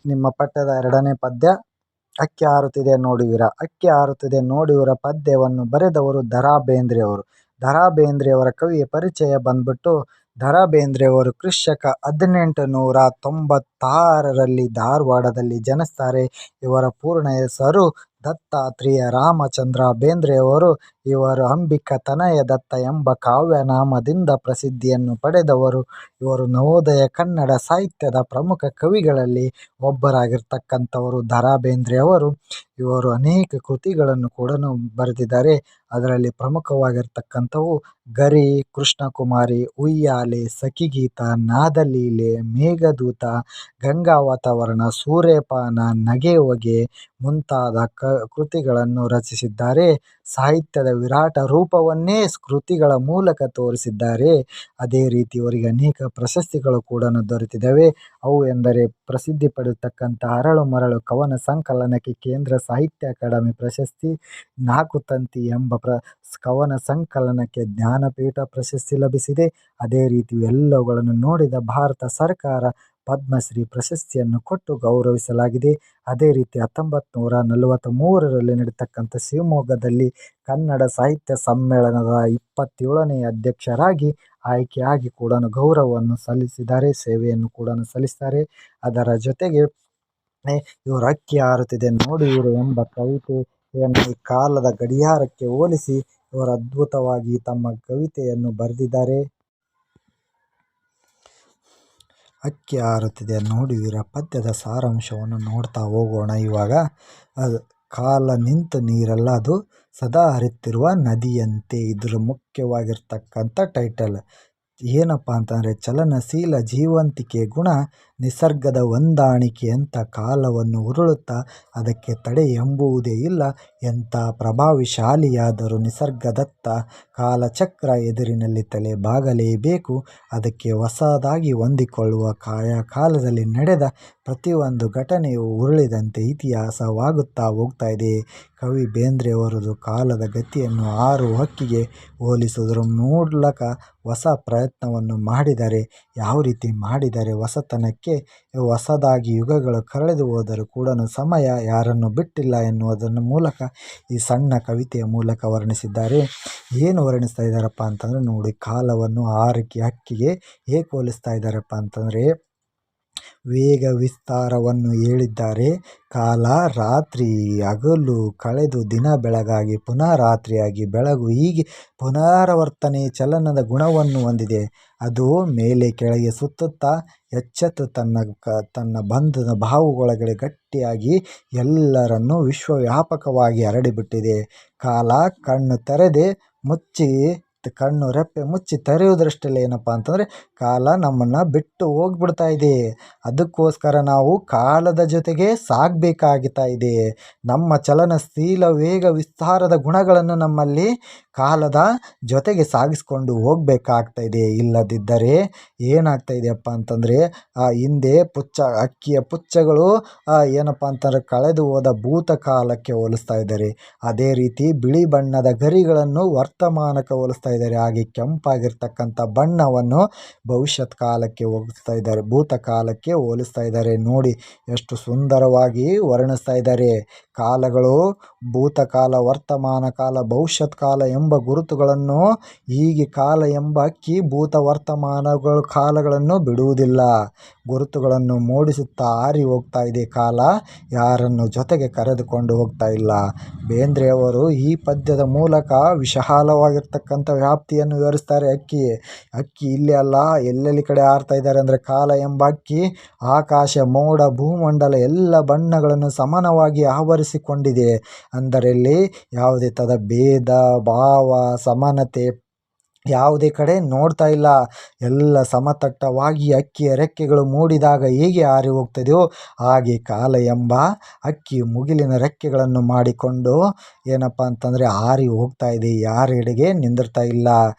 ನಿಮ್ಮ ಪಠ್ಯದ 2ನೇ ಪದ್ಯ ಅಕ್ಕಿ ಹಾರುತ್ತಿದೆ ನೋಡುವಿರ. ಅಕ್ಕಿ ಹಾರುತ್ತಿದೆ ನೋಡುವಿರ ಪದ್ಯವನ್ನು ಬರೆದವರು ದ.ರಾ ಬೇಂದ್ರೆಯವರು. ದ.ರಾ ಬೇಂದ್ರೆಯವರ ಕವಿಯ ಪರಿಚಯ ಬಂದ್ಬಿಟ್ಟು ದ.ರಾ ಬೇಂದ್ರೆಯವರು ಕ್ರಿಶಕ 1896ರಲ್ಲಿ ಧಾರವಾಡದಲ್ಲಿ ಜನಿಸ್ತಾರೆ. ಇವರ ಪೂರ್ಣ ಹೆಸರು ದತ್ತಾತ್ರೇಯ ರಾಮಚಂದ್ರ ಬೇಂದ್ರೆಯವರು. ಇವರು ಅಂಬಿಕ ತನಯ ದತ್ತ ಎಂಬ ಕಾವ್ಯನಾಮದಿಂದ ಪ್ರಸಿದ್ಧಿಯನ್ನು ಪಡೆದವರು. ಇವರು ನವೋದಯ ಕನ್ನಡ ಸಾಹಿತ್ಯದ ಪ್ರಮುಖ ಕವಿಗಳಲ್ಲಿ ಒಬ್ಬರಾಗಿರ್ತಕ್ಕಂಥವರು ದ.ರಾ ಬೇಂದ್ರೆಯವರು. ಇವರು ಅನೇಕ ಕೃತಿಗಳನ್ನು ಕೂಡ ಬರೆದಿದ್ದಾರೆ. ಅದರಲ್ಲಿ ಪ್ರಮುಖವಾಗಿರ್ತಕ್ಕಂಥವು ಗರಿ, ಕೃಷ್ಣಕುಮಾರಿ, ಉಯ್ಯಾಲೆ, ಸಖಿಗೀತ, ನಾದಲೀಲೆ, ಮೇಘದೂತ, ಗಂಗಾವತರಣ, ಸೂರ್ಯಪಾನ, ನಗೆಹೊಗೆ ಮುಂತಾದ ಕೃತಿಗಳನ್ನು ರಚಿಸಿದ್ದಾರೆ. ಸಾಹಿತ್ಯದ ವಿರಾಟ ರೂಪವನ್ನೇ ಕೃತಿಗಳ ಮೂಲಕ ತೋರಿಸಿದ್ದಾರೆ. ಅದೇ ರೀತಿ ಇವರಿಗೆ ಅನೇಕ ಪ್ರಶಸ್ತಿಗಳು ಕೂಡ ದೊರೆತಿದ್ದಾವೆ. ಅವು ಎಂದರೆ ಪ್ರಸಿದ್ಧಿ ಪಡೆದಿರ್ತಕ್ಕಂಥ ಅರಳು ಮರಳು ಕವನ ಸಂಕಲನಕ್ಕೆ ಕೇಂದ್ರ ಸಾಹಿತ್ಯ ಅಕಾಡೆಮಿ ಪ್ರಶಸ್ತಿ, 4 ತಂತಿ ಎಂಬ ಕವನ ಸಂಕಲನಕ್ಕೆ ಜ್ಞಾನಪೀಠ ಪ್ರಶಸ್ತಿ ಲಭಿಸಿದೆ. ಅದೇ ರೀತಿ ಎಲ್ಲವುಗಳನ್ನು ನೋಡಿದ ಭಾರತ ಸರ್ಕಾರ ಪದ್ಮಶ್ರೀ ಪ್ರಶಸ್ತಿಯನ್ನು ಕೊಟ್ಟು ಗೌರವಿಸಲಾಗಿದೆ. ಅದೇ ರೀತಿ 1943ರಲ್ಲಿ ನಡೆತಕ್ಕಂಥ ಶಿವಮೊಗ್ಗದಲ್ಲಿ ಕನ್ನಡ ಸಾಹಿತ್ಯ ಸಮ್ಮೇಳನದ 27ನೇ ಅಧ್ಯಕ್ಷರಾಗಿ ಆಯ್ಕೆಯಾಗಿ ಕೂಡ ಗೌರವವನ್ನು ಸಲ್ಲಿಸಿದ್ದಾರೆ, ಸೇವೆಯನ್ನು ಕೂಡ ಸಲ್ಲಿಸ್ತಾರೆ. ಅದರ ಜೊತೆಗೆ ಇವರು ಅಕ್ಕಿ ಹಾರುತ್ತಿದೆ ನೋಡುವಿರು ಎಂಬ ಕವಿತೆಯನ್ನು ಈ ಕಾಲದ ಗಡಿಯಾರಕ್ಕೆ ಹೋಲಿಸಿ ಇವರು ಅದ್ಭುತವಾಗಿ ತಮ್ಮ ಕವಿತೆಯನ್ನು ಬರೆದಿದ್ದಾರೆ. ಅಕ್ಕಿ ಹಾರುತ್ತಿದೆ ನೋಡುವಿರ ಪದ್ಯದ ಸಾರಾಂಶವನ್ನು ನೋಡ್ತಾ ಹೋಗೋಣ. ಇವಾಗ ಕಾಲ ನಿಂತ ನೀರಲ್ಲ, ಅದು ಸದಾ ಹರಿಯುತ್ತಿರುವ ನದಿಯಂತೆ. ಇದರ ಮುಖ್ಯವಾಗಿರ್ತಕ್ಕಂಥ ಟೈಟಲ್ ಏನಪ್ಪ ಅಂತಂದರೆ, ಚಲನಶೀಲ ಜೀವಂತಿಕೆ ಗುಣ ನಿಸರ್ಗದ ಹೊಂದಾಣಿಕೆ ಅಂತ ಕಾಲವನ್ನು ಉರುಳುತ್ತಾ ಅದಕ್ಕೆ ತಡೆ ಎಂಬುವುದೇ ಇಲ್ಲ. ಎಂಥ ಪ್ರಭಾವಶಾಲಿಯಾದರೂ ನಿಸರ್ಗದತ್ತ ಕಾಲಚಕ್ರ ಎದುರಿನಲ್ಲಿ ತಲೆ ಬಾಗಲೇಬೇಕು. ಅದಕ್ಕೆ ಹೊಸದಾಗಿ ಹೊಂದಿಕೊಳ್ಳುವ ಕಾಲದಲ್ಲಿ ನಡೆದ ಪ್ರತಿಯೊಂದು ಘಟನೆಯು ಉರುಳಿದಂತೆ ಇತಿಹಾಸವಾಗುತ್ತಾ ಹೋಗ್ತಾ ಇದೆ. ಕವಿ ಬೇಂದ್ರೆಯವರದು ಕಾಲದ ಗತಿಯನ್ನು ಹಾರು ಹಕ್ಕಿಗೆ ಹೋಲಿಸುವುದರ ಮೂಲಕ ಹೊಸ ಪ್ರಯತ್ನವನ್ನು ಮಾಡಿದ್ದಾರೆ. ಯಾವ ರೀತಿ ಮಾಡಿದ್ದಾರೆ? ಹೊಸತನಕ್ಕೆ ಹೊಸದಾಗಿ ಯುಗಗಳು ಕಳೆದು ಹೋದರೂ ಕೂಡ ಸಮಯ ಯಾರನ್ನು ಬಿಟ್ಟಿಲ್ಲ ಎನ್ನುವುದರ ಮೂಲಕ ಈ ಸಣ್ಣ ಕವಿತೆಯ ಮೂಲಕ ವರ್ಣಿಸಿದ್ದಾರೆ. ಏನು ವರ್ಣಿಸ್ತಾ ಇದ್ದಾರಪ್ಪ ಅಂತಂದರೆ ನೋಡಿ, ಕಾಲವನ್ನು ಹಕ್ಕಿಗೆ ಹೇಗೆ ಹೋಲಿಸ್ತಾ ಇದ್ದಾರಪ್ಪ ಅಂತಂದರೆ, ವೇಗ ವಿಸ್ತಾರವನ್ನು ಹೇಳಿದ್ದಾರೆ. ಕಾಲ ರಾತ್ರಿ ಹಗಲು ಕಳೆದು ದಿನ ಬೆಳಗಾಗಿ ಪುನಃ ರಾತ್ರಿಯಾಗಿ ಬೆಳಗು, ಹೀಗೆ ಪುನರಾವರ್ತನೆ ಚಲನದ ಗುಣವನ್ನು ಹೊಂದಿದೆ. ಅದು ಮೇಲೆ ಕೆಳಗೆ ಸುತ್ತುತ್ತಾ ಎಚ್ಚೆತ್ತು ತನ್ನ ಬಂಧದ ಬಾಹುಗಳೊಳಗಡೆ ಗಟ್ಟಿಯಾಗಿ ಎಲ್ಲರನ್ನೂ ವಿಶ್ವವ್ಯಾಪಕವಾಗಿ ಹರಡಿಬಿಟ್ಟಿದೆ. ಕಾಲ ಕಣ್ಣು ರೆಪ್ಪೆ ಮುಚ್ಚಿ ತೆರೆಯುವುದರಷ್ಟೇ ಏನಪ್ಪ ಅಂತಂದರೆ ಕಾಲ ನಮ್ಮನ್ನು ಬಿಟ್ಟು ಹೋಗ್ಬಿಡ್ತಾ ಇದೆ. ಅದಕ್ಕೋಸ್ಕರ ನಾವು ಕಾಲದ ಜೊತೆಗೆ ಸಾಗಬೇಕಾಗ್ತಾ ಇದೆ. ನಮ್ಮ ಚಲನಶೀಲ ವೇಗ ವಿಸ್ತಾರದ ಗುಣಗಳನ್ನು ನಮ್ಮಲ್ಲಿ ಕಾಲದ ಜೊತೆಗೆ ಸಾಗಿಸ್ಕೊಂಡು ಹೋಗಬೇಕಾಗ್ತಾ ಇದೆ. ಇಲ್ಲದಿದ್ದರೆ ಏನಾಗ್ತಾ ಇದೆಯಪ್ಪ ಅಂತಂದರೆ, ಹಿಂದೆ ಅಕ್ಕಿಯ ಪುಚ್ಚಗಳು ಏನಪ್ಪ ಅಂತಂದರೆ ಕಳೆದು ಹೋದ ಭೂತಕಾಲಕ್ಕೆ ಹೋಲಿಸ್ತಾ ಇದ್ದಾರೆ. ಅದೇ ರೀತಿ ಬಿಳಿ ಬಣ್ಣದ ಗರಿಗಳನ್ನು ವರ್ತಮಾನಕ್ಕೆ ಹೋಲಿಸ್ತಾ ಇದ್ದಾರೆ. ಹಾಗೆ ಕೆಂಪಾಗಿರ್ತಕ್ಕಂಥ ಬಣ್ಣವನ್ನು ಭವಿಷ್ಯತ್ ಕಾಲಕ್ಕೆ ಹೋಲಿಸ್ತಾ ಇದ್ದಾರೆ, ಭೂತಕಾಲಕ್ಕೆ ಹೋಲಿಸ್ತಾ ಇದ್ದಾರೆ. ನೋಡಿ ಎಷ್ಟು ಸುಂದರವಾಗಿ ವರ್ಣಿಸ್ತಾ ಇದ್ದಾರೆ. ಕಾಲಗಳು ಭೂತಕಾಲ, ವರ್ತಮಾನ ಕಾಲ, ಭವಿಷ್ಯತ್ ಕಾಲ ಎಂಬ ಗುರುತುಗಳನ್ನು, ಹೀಗೆ ಕಾಲ ಎಂಬ ಅಕ್ಕಿ ಭೂತ ವರ್ತಮಾನಗಳು ಕಾಲಗಳನ್ನು ಬಿಡುವುದಿಲ್ಲ. ಗುರುತುಗಳನ್ನು ಮೂಡಿಸುತ್ತಾ ಹಾರಿ ಹೋಗ್ತಾ ಇದೆ. ಕಾಲ ಯಾರನ್ನು ಜೊತೆಗೆ ಕರೆದುಕೊಂಡು ಹೋಗ್ತಾ ಇಲ್ಲ. ಬೇಂದ್ರೆಯವರು ಈ ಪದ್ಯದ ಮೂಲಕ ವಿಶಾಲವಾಗಿರ್ತಕ್ಕಂಥ ವ್ಯಾಪ್ತಿಯನ್ನು ವಿವರಿಸ್ತಾರೆ. ಅಕ್ಕಿ ಇಲ್ಲಿ ಅಲ್ಲ, ಎಲ್ಲೆಲ್ಲಿ ಕಡೆ ಹಾರ್ತಾ ಇದ್ದಾರೆ ಅಂದರೆ, ಕಾಲ ಎಂಬ ಅಕ್ಕಿ ಆಕಾಶ, ಮೋಡ, ಭೂಮಂಡಲ ಎಲ್ಲ ಬಣ್ಣಗಳನ್ನು ಸಮಾನವಾಗಿ ಆವರಿಸಿಕೊಂಡಿದೆ. ಅದರಲ್ಲಿ ಯಾವುದೇ ಥರದ ಭೇದ ಭಾವ ಸಮಾನತೆ ಯಾವುದೇ ಕಡೆ ನೋಡ್ತಾ ಇಲ್ಲ. ಎಲ್ಲ ಸಮತಟ್ಟವಾಗಿ ಅಕ್ಕಿಯ ರೆಕ್ಕೆಗಳು ಮೂಡಿದಾಗ ಹೇಗೆ ಹಾರಿ ಹೋಗ್ತದೆಯೋ ಹಾಗೆ ಕಾಲ ಎಂಬ ಅಕ್ಕಿ ಮುಗಿಲಿನ ರೆಕ್ಕೆಗಳನ್ನು ಮಾಡಿಕೊಂಡು ಏನಪ್ಪ ಅಂತಂದರೆ ಹಾರಿ ಹೋಗ್ತಾ ಇದೆ. ಯಾರೆಡೆಗೆ ನಿಂದಿರ್ತಾ ಇಲ್ಲ.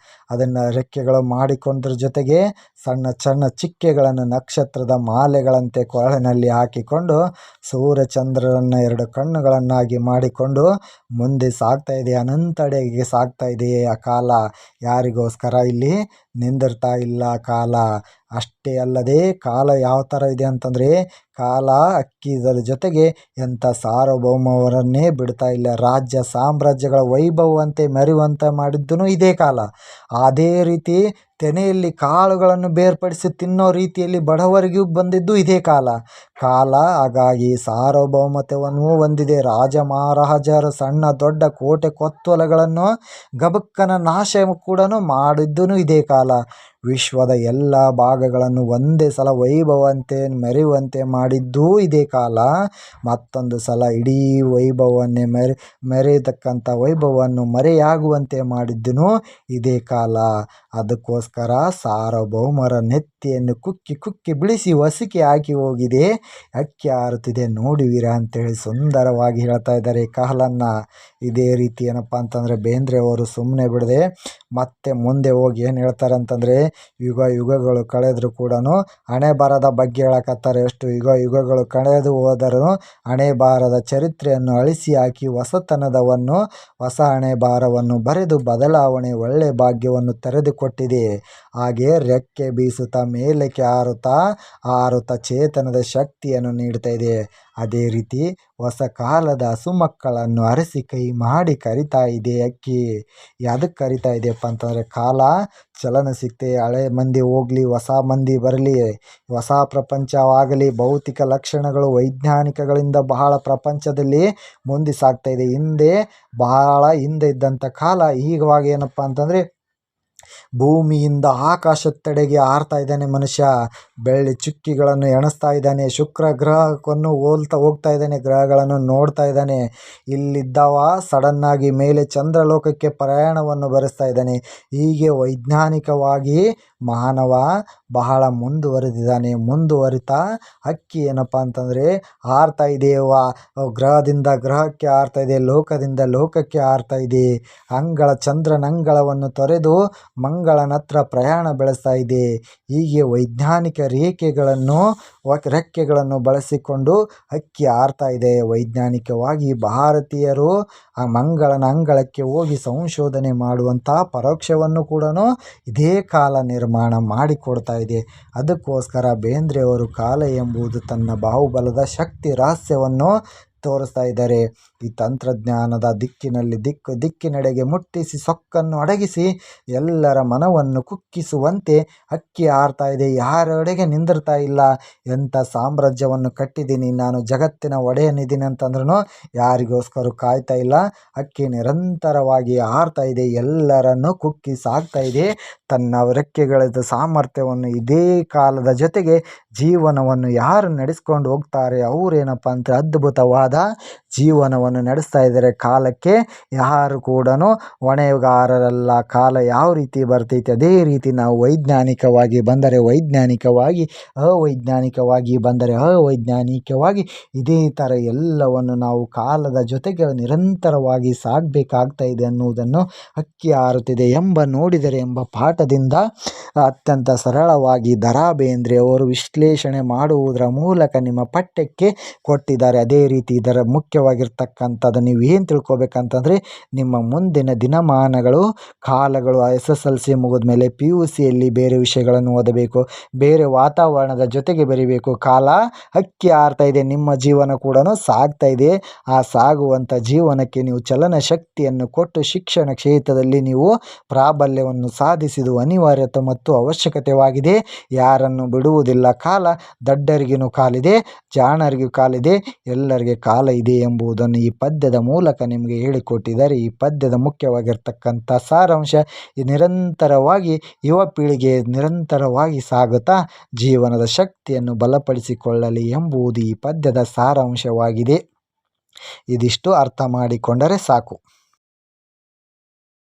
ಅದನ್ನು ರೆಕ್ಕೆಗಳು ಮಾಡಿಕೊಂಡ್ರ ಜೊತೆಗೆ ಸಣ್ಣ ಸಣ್ಣ ಚಿಕ್ಕೆಗಳನ್ನು ನಕ್ಷತ್ರದ ಮಾಲೆಗಳಂತೆ ಕೊರಳಿನಲ್ಲಿ ಹಾಕಿಕೊಂಡು ಸೂರ್ಯಚಂದ್ರರನ್ನು 2 ಕಣ್ಣುಗಳನ್ನಾಗಿ ಮಾಡಿಕೊಂಡು ಮುಂದೆ ಸಾಗ್ತಾ ಇದೆ. ಅನಂತಡೆಗೆ ಸಾಗ್ತಾ ಇದೆ ಆ ಕಾಲ. ಯಾರಿಗೋಸ್ಕರ ಇಲ್ಲಿ ನಿಂದಿರ್ತಾ ಇಲ್ಲ ಕಾಲ. ಅಷ್ಟೇ ಅಲ್ಲದೆ ಕಾಲ ಯಾವ ಥರ ಇದೆ ಅಂತಂದರೆ, ಕಾಲ ಅಕ್ಕಿಗಳ ಜೊತೆಗೆ ಎಂಥ ಸಾರ್ವಭೌಮವರನ್ನೇ ಬಿಡ್ತಾ ಇಲ್ಲ. ರಾಜ್ಯ ಸಾಮ್ರಾಜ್ಯಗಳ ವೈಭವವಂತೆ ಮೆರೆಯುವಂತೆ ಮಾಡಿದ್ದೂ ಇದೇ ಕಾಲ. ಅದೇ ರೀತಿ ತೆನೆಯಲ್ಲಿ ಕಾಳುಗಳನ್ನು ಬೇರ್ಪಡಿಸಿ ತಿನ್ನೋ ರೀತಿಯಲ್ಲಿ ಬಡವರಿಗೂ ಬಂದಿದ್ದು ಇದೇ ಕಾಲ. ಹಾಗಾಗಿ ಸಾರ್ವಭೌಮತ್ವವನ್ನು ಹೊಂದಿದೆ. ರಾಜ ಮಹಾರಾಜರು ಸಣ್ಣ ದೊಡ್ಡ ಕೋಟೆ ಕೊತ್ತಲಗಳನ್ನು ಗಬಕ್ಕನ ನಾಶ ಕೂಡ ಮಾಡಿದ್ದೂ ಇದೇ ಕಾಲ. ವಿಶ್ವದ ಎಲ್ಲ ಭಾಗಗಳನ್ನು ಒಂದೇ ಸಲ ವೈಭವಂತೆ ಮೆರೆಯುವಂತೆ ಮಾಡಿದ್ದೂ ಇದೇ ಕಾಲ. ಮತ್ತೊಂದು ಸಲ ಇಡೀ ವೈಭವವನ್ನೇ ಮೆರೆಯತಕ್ಕಂಥ ವೈಭವವನ್ನು ಮರೆಯಾಗುವಂತೆ ಮಾಡಿದ್ದೂ ಇದೇ ಕಾಲ. ಅದಕ್ಕೋಸ್ಕರ ಸಾರ್ವಭೌಮರ ನೆತ್ತಿಯನ್ನು ಕುಕ್ಕಿ ಕುಕ್ಕಿ ಬಿಳಿಸಿ ಹೊಸಿಕೆ ಹಾಕಿ ಹೋಗಿದೆ, ಅಕ್ಕಿ ಹಾರುತ್ತಿದೆ ನೋಡುವಿರ ಅಂತೇಳಿ ಸುಂದರವಾಗಿ ಹೇಳ್ತಾ ಇದ್ದಾರೆ ಕಾಲನ್ನು. ಇದೇ ರೀತಿ ಏನಪ್ಪ ಅಂತಂದರೆ ಬೇಂದ್ರೆ ಅವರು ಸುಮ್ಮನೆ ಬಿಡದೆ ಮತ್ತೆ ಮುಂದೆ ಹೋಗಿ ಏನು ಹೇಳ್ತಾರೆ ಅಂತಂದರೆ, ಯುಗಗಳು ಕಳೆದರೂ ಕೂಡ ಹಣೆ ಬರದ ಬಗ್ಗೆ ಹೇಳಕತ್ತಾರೆ. ಎಷ್ಟು ಯುಗಗಳು ಕಳೆದು ಹೋದರೂ ಹಣೆ ಬಾರದ ಚರಿತ್ರೆಯನ್ನು ಅಳಿಸಿ ಹಾಕಿ ಹೊಸತನದವನ್ನು ಹೊಸ ಹಣೆ ಬಾರವನ್ನು ಬರೆದು ಬದಲಾವಣೆ ಒಳ್ಳೆ ಭಾಗ್ಯವನ್ನು ತೆರೆದುಕೊಟ್ಟಿದೆ. ಹಾಗೆ ರೆಕ್ಕೆ ಬೀಸುತ್ತಾ ಮೇಲಕ್ಕೆ ಹಾರುತ್ತಾ ಚೇತನದ ಶಕ್ತಿಯನ್ನು ನೀಡ್ತಾ ಇದೆ. ಅದೇ ರೀತಿ ಹೊಸ ಕಾಲದ ಹಸುಮಕ್ಕಳನ್ನು ಅರಸಿ ಕೈ ಮಾಡಿ ಕರಿತಾ ಇದೆ ಅಕ್ಕಿ. ಅದಕ್ಕೆ ಕರಿತಾ ಇದೆಯಪ್ಪ ಅಂತಂದರೆ, ಕಾಲ ಚಲನ ಸಿಗ್ತೆ, ಹಳೆ ಮಂದಿ ಹೋಗಲಿ ಹೊಸ ಮಂದಿ ಬರಲಿ, ಹೊಸ ಪ್ರಪಂಚವಾಗಲಿ, ಭೌತಿಕ ಲಕ್ಷಣಗಳು ವೈಜ್ಞಾನಿಕಗಳಿಂದ ಬಹಳ ಪ್ರಪಂಚದಲ್ಲಿ ಮುಂದೆ ಸಾಗ್ತಾ ಇದೆ. ಬಹಳ ಹಿಂದೆ ಇದ್ದಂಥ ಕಾಲ ಈಗವಾಗ ಏನಪ್ಪ ಅಂತಂದರೆ, ಭೂಮಿಯಿಂದ ಆಕಾಶದೆಡೆಗೆ ಹಾರ್ತಾ ಇದ್ದಾನೆ ಮನುಷ್ಯ. ಬೆಳ್ಳಿ ಚುಕ್ಕಿಗಳನ್ನು ಎಣಿಸ್ತಾ ಇದ್ದಾನೆ. ಶುಕ್ರ ಗ್ರಹವನ್ನು ಹೋಗ್ತಾ ಇದ್ದಾನೆ, ಗ್ರಹಗಳನ್ನು ನೋಡ್ತಾ ಇದ್ದಾನೆ. ಇಲ್ಲಿದ್ದವ ಸಡನ್ನಾಗಿ ಮೇಲೆ ಚಂದ್ರಲೋಕಕ್ಕೆ ಪ್ರಯಾಣವನ್ನು ಬೆರೆಸ್ತಾ ಇದ್ದಾನೆ. ಹೀಗೆ ವೈಜ್ಞಾನಿಕವಾಗಿ ಮಾನವ ಬಹಳ ಮುಂದುವರಿತಾ ಅಕ್ಕಿ ಏನಪ್ಪ ಅಂತಂದರೆ ಹಾರ್ತಾ ಇದೆ. ಗ್ರಹದಿಂದ ಗ್ರಹಕ್ಕೆ ಹಾರ್ತಾ ಇದೆ, ಲೋಕದಿಂದ ಲೋಕಕ್ಕೆ ಹಾರ್ತಾ ಇದೆ. ಚಂದ್ರನಂಗಳವನ್ನು ತೊರೆದು ಮಂಗಳನತ್ರ ಪ್ರಯಾಣ ಬೆಳೆಸ್ತಾ ಇದೆ. ಹೀಗೆ ವೈಜ್ಞಾನಿಕ ರೆಕ್ಕೆಗಳನ್ನು ಬಳಸಿಕೊಂಡು ಅಕ್ಕಿ ಹಾರ್ತಾ ಇದೆ. ವೈಜ್ಞಾನಿಕವಾಗಿ ಭಾರತೀಯರು ಆ ಮಂಗಳನ ಅಂಗಳಕ್ಕೆ ಹೋಗಿ ಸಂಶೋಧನೆ ಮಾಡುವಂಥ ಪರೋಕ್ಷವನ್ನು ಕೂಡ ಇದೇ ಕಾಲ ನಿರ್ಮಾಣ ಮಾಡಿಕೊಡ್ತಾ ಇದೆ. ಅದಕ್ಕೋಸ್ಕರ ಬೇಂದ್ರೆಯವರು ಕಾಲ ಎಂಬುದು ತನ್ನ ಬಾಹುಬಲದ ಶಕ್ತಿ ರಹಸ್ಯವನ್ನು ತೋರಿಸ್ತಾ ಇದ್ದಾರೆ. ಈ ತಂತ್ರಜ್ಞಾನದ ದಿಕ್ಕಿನೆಡೆಗೆ ಮುಟ್ಟಿಸಿ ಸೊಕ್ಕನ್ನು ಅಡಗಿಸಿ ಎಲ್ಲರ ಮನವನ್ನು ಕುಕ್ಕಿಸುವಂತೆ ಅಕ್ಕಿ ಹಾರ್ತಾ ಇದೆ. ಯಾರೆಡೆಗೆ ನಿಂದಿರ್ತಾ ಇಲ್ಲ. ಎಂಥ ಸಾಮ್ರಾಜ್ಯವನ್ನು ಕಟ್ಟಿದ್ದೀನಿ ನಾನು, ಜಗತ್ತಿನ ಒಡೆಯನಿದ್ದೀನಿ ಅಂತಂದ್ರೂ ಯಾರಿಗೋಸ್ಕರ ಕಾಯ್ತಾ ಇಲ್ಲ. ಅಕ್ಕಿ ನಿರಂತರವಾಗಿ ಹಾರ್ತಾ ಇದೆ, ಎಲ್ಲರನ್ನು ಕುಕ್ಕಿ ಸಾಕ್ತಾ ಇದೆ. ತನ್ನ ರೆಕ್ಕೆಗಳ ಸಾಮರ್ಥ್ಯವನ್ನು ಇದೇ ಕಾಲದ ಜೊತೆಗೆ ಜೀವನವನ್ನು ಯಾರು ನಡೆಸ್ಕೊಂಡು ಹೋಗ್ತಾರೆ ಅವರೇನಪ್ಪ ಅಂತ ಅದ್ಭುತವಾದ ಜೀವನವನ್ನು ನಡೆಸ್ತಾ ಇದ್ದಾರೆ. ಕಾಲಕ್ಕೆ ಯಾರು ಕೂಡ ಹೊಣೆಗಾರರಲ್ಲ. ಕಾಲ ಯಾವ ರೀತಿ ಬರ್ತೈತೆ ಅದೇ ರೀತಿ ನಾವು ವೈಜ್ಞಾನಿಕವಾಗಿ ಬಂದರೆ ವೈಜ್ಞಾನಿಕವಾಗಿ, ಅವೈಜ್ಞಾನಿಕವಾಗಿ ಬಂದರೆ ಅವೈಜ್ಞಾನಿಕವಾಗಿ, ಇದೇ ಥರ ಎಲ್ಲವನ್ನು ನಾವು ಕಾಲದ ಜೊತೆಗೆ ನಿರಂತರವಾಗಿ ಸಾಗಬೇಕಾಗ್ತಾ ಇದೆ ಅನ್ನುವುದನ್ನು ಅಕ್ಕಿ ಹಾರುತ್ತಿದೆ ನೋಡಿದರೆ ಎಂಬ ಪಾಠದಿಂದ ಅತ್ಯಂತ ಸರಳವಾಗಿ ದರಾ ಬೇಂದ್ರೆ ಅವರು ವಿಶ್ಲೇಷಣೆ ಮಾಡುವುದರ ಮೂಲಕ ನಿಮ್ಮ ಪಠ್ಯಕ್ಕೆ ಕೊಟ್ಟಿದ್ದಾರೆ. ಅದೇ ರೀತಿ ಇದರ ಮುಖ್ಯವಾಗಿರ್ತಕ್ಕಂಥದ್ದು ನೀವು ಏನು ತಿಳ್ಕೊಬೇಕಂತಂದರೆ, ನಿಮ್ಮ ಮುಂದಿನ ದಿನಮಾನಗಳು ಕಾಲಗಳು SSLC ಮುಗಿದ ಮೇಲೆ PUCಯಲ್ಲಿ ಬೇರೆ ವಿಷಯಗಳನ್ನು ಓದಬೇಕು, ಬೇರೆ ವಾತಾವರಣದ ಜೊತೆಗೆ ಬೆರಿಬೇಕು. ಕಾಲ ಅಕ್ಕಿ ಹಾರ್ತಾ ಇದೆ, ನಿಮ್ಮ ಜೀವನ ಕೂಡ ಸಾಗ್ತಾ ಇದೆ. ಆ ಸಾಗುವಂಥ ಜೀವನಕ್ಕೆ ನೀವು ಚಲನ ಶಕ್ತಿಯನ್ನು ಕೊಟ್ಟು ಶಿಕ್ಷಣ ಕ್ಷೇತ್ರದಲ್ಲಿ ನೀವು ಪ್ರಾಬಲ್ಯವನ್ನು ಸಾಧಿಸಿದ ಅನಿವಾರ್ಯತೆ ಮತ್ತು ಅವಶ್ಯಕತೆವಾಗಿದೆ. ಯಾರನ್ನು ಬಿಡುವುದಿಲ್ಲ ಕಾಲ. ದಡ್ಡರಿಗೂ ಕಾಲಿದೆ, ಜಾಣರಿಗೂ ಕಾಲಿದೆ, ಎಲ್ಲರಿಗೆ ಕಾಲ ಇದೆ ಎಂಬುದನ್ನು ಈ ಪದ್ಯದ ಮೂಲಕ ನಿಮಗೆ ಹೇಳಿಕೊಟ್ಟಿದ್ದಾರೆ. ಈ ಪದ್ಯದ ಮುಖ್ಯವಾಗಿರ್ತಕ್ಕಂಥ ಸಾರಾಂಶ ನಿರಂತರವಾಗಿ ಯುವ ಪೀಳಿಗೆ ನಿರಂತರವಾಗಿ ಸಾಗುತ್ತಾ ಜೀವನದ ಶಕ್ತಿಯನ್ನು ಬಲಪಡಿಸಿಕೊಳ್ಳಲಿ ಎಂಬುದು ಈ ಪದ್ಯದ ಸಾರಾಂಶವಾಗಿದೆ. ಇದಿಷ್ಟು ಅರ್ಥ ಮಾಡಿಕೊಂಡರೆ ಸಾಕು.